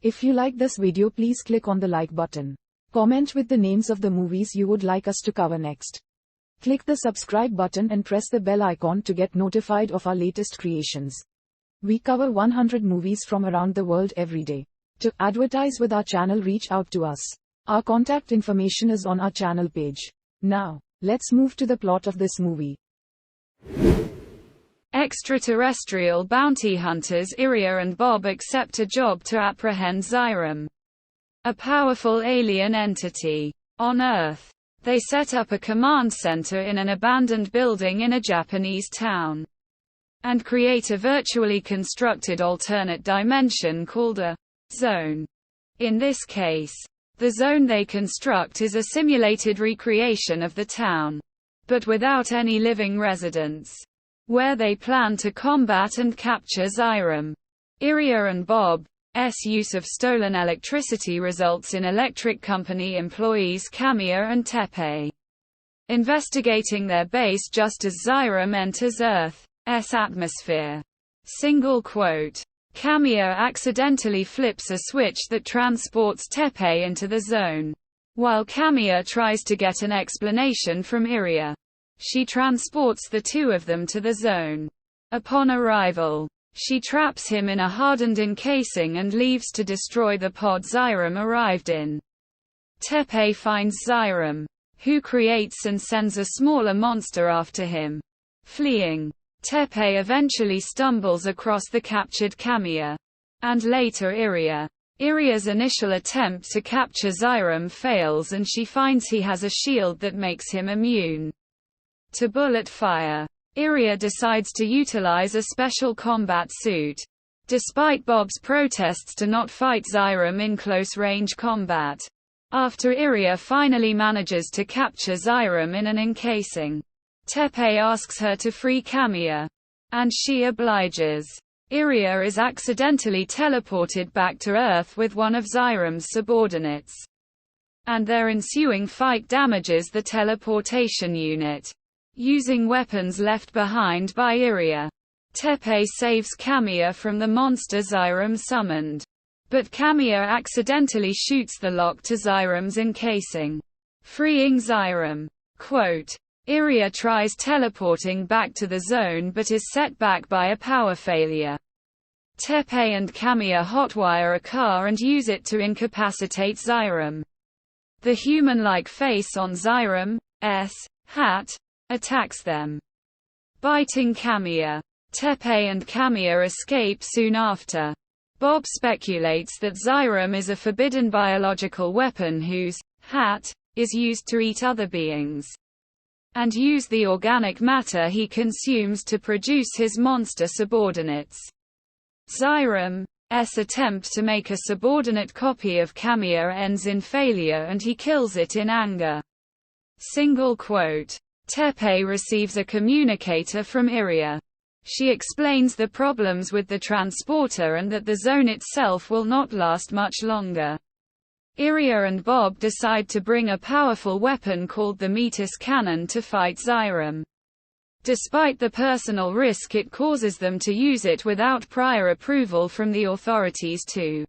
If you like this video, please click on the like button. Comment with the names of the movies you would like us to cover next. Click the subscribe button and press the bell icon to get notified of our latest creations. We cover 100 movies from around the world every day. To advertise with our channel, reach out to us. Our contact information is on our channel page. Now, let's move to the plot of this movie. Extraterrestrial bounty hunters Iria and Bob accept a job to apprehend Zeiram, a powerful alien entity, on Earth. They set up a command center in an abandoned building in a Japanese town, and create a virtually constructed alternate dimension called a zone. In this case, the zone they construct is a simulated recreation of the town, but without any living residents, where they plan to combat and capture Zeiram. Iria and Bob's use of stolen electricity results in electric company employees Kamiya and Teppei investigating their base just as Zeiram enters Earth's atmosphere. Single quote. Kamiya accidentally flips a switch that transports Teppei into the zone, while Kamiya tries to get an explanation from Iria. She transports the two of them to the zone. Upon arrival, she traps him in a hardened encasing and leaves to destroy the pod Zeiram arrived in. Teppei finds Zeiram, who creates and sends a smaller monster after him. Fleeing, Teppei eventually stumbles across the captured Kamiya, and later Iria. Iria's initial attempt to capture Zeiram fails and she finds he has a shield that makes him immune to bullet fire. Iria decides to utilize a special combat suit. Despite Bob's protests to not fight Zeiram in close-range combat. After Iria finally manages to capture Zeiram in an encasing, Teppei asks her to free Kamiya, and she obliges. Iria is accidentally teleported back to Earth with one of Zeiram's subordinates, and their ensuing fight damages the teleportation unit. Using weapons left behind by Iria, Teppei saves Kamiya from the monster Zeiram summoned. But Kamiya accidentally shoots the lock to Zeiram's encasing, freeing Zeiram. Quote. Iria tries teleporting back to the zone but is set back by a power failure. Teppei and Kamiya hotwire a car and use it to incapacitate Zeiram. The human-like face on Zeiram's hat attacks them, biting Kamiya. Teppei and Kamiya escape soon after. Bob speculates that Zeiram is a forbidden biological weapon whose hat is used to eat other beings, and use the organic matter he consumes to produce his monster subordinates. Zeiram's attempt to make a subordinate copy of Kamiya ends in failure and he kills it in anger. Single quote. Teppei receives a communicator from Iria. She explains the problems with the transporter and that the zone itself will not last much longer. Iria and Bob decide to bring a powerful weapon called the Metis cannon to fight Zeiram. Despite the personal risk it causes them to use it without prior approval from the authorities, to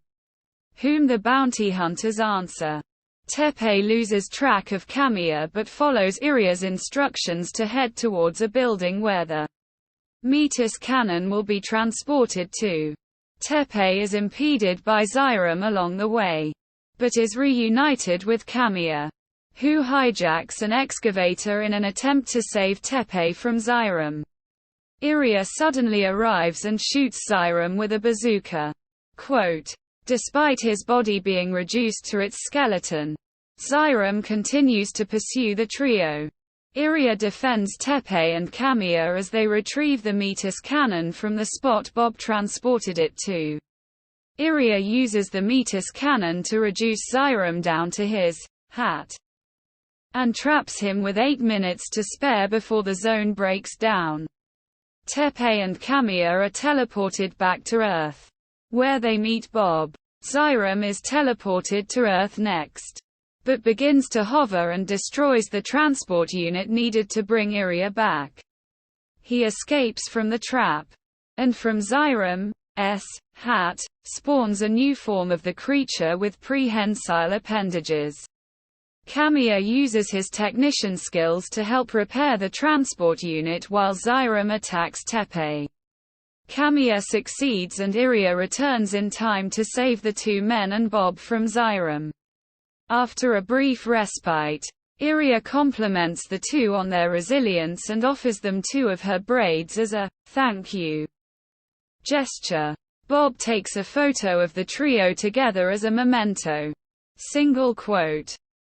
whom the bounty hunters answer. Teppei loses track of Kamiya but follows Iria's instructions to head towards a building where the Metis cannon will be transported to. Teppei is impeded by Zeiram along the way, but is reunited with Kamiya, who hijacks an excavator in an attempt to save Teppei from Zeiram. Iria suddenly arrives and shoots Zeiram with a bazooka. Quote. Despite his body being reduced to its skeleton, Zeiram continues to pursue the trio. Iria defends Teppei and Kamiya as they retrieve the Metis cannon from the spot Bob transported it to. Iria uses the Metis cannon to reduce Zeiram down to his hat, and traps him with 8 minutes to spare before the zone breaks down. Teppei and Kamiya are teleported back to Earth, where they meet Bob. Zeiram is teleported to Earth next, but begins to hover and destroys the transport unit needed to bring Iria back. He escapes from the trap, and from Zeiram's hat spawns a new form of the creature with prehensile appendages. Kamiya uses his technician skills to help repair the transport unit while Zeiram attacks Tepe. Kamiya succeeds and Iria returns in time to save the two men and Bob from Zeiram. After a brief respite, Iria compliments the two on their resilience and offers them two of her braids as a thank you gesture. Bob takes a photo of the trio together as a memento. Single quote.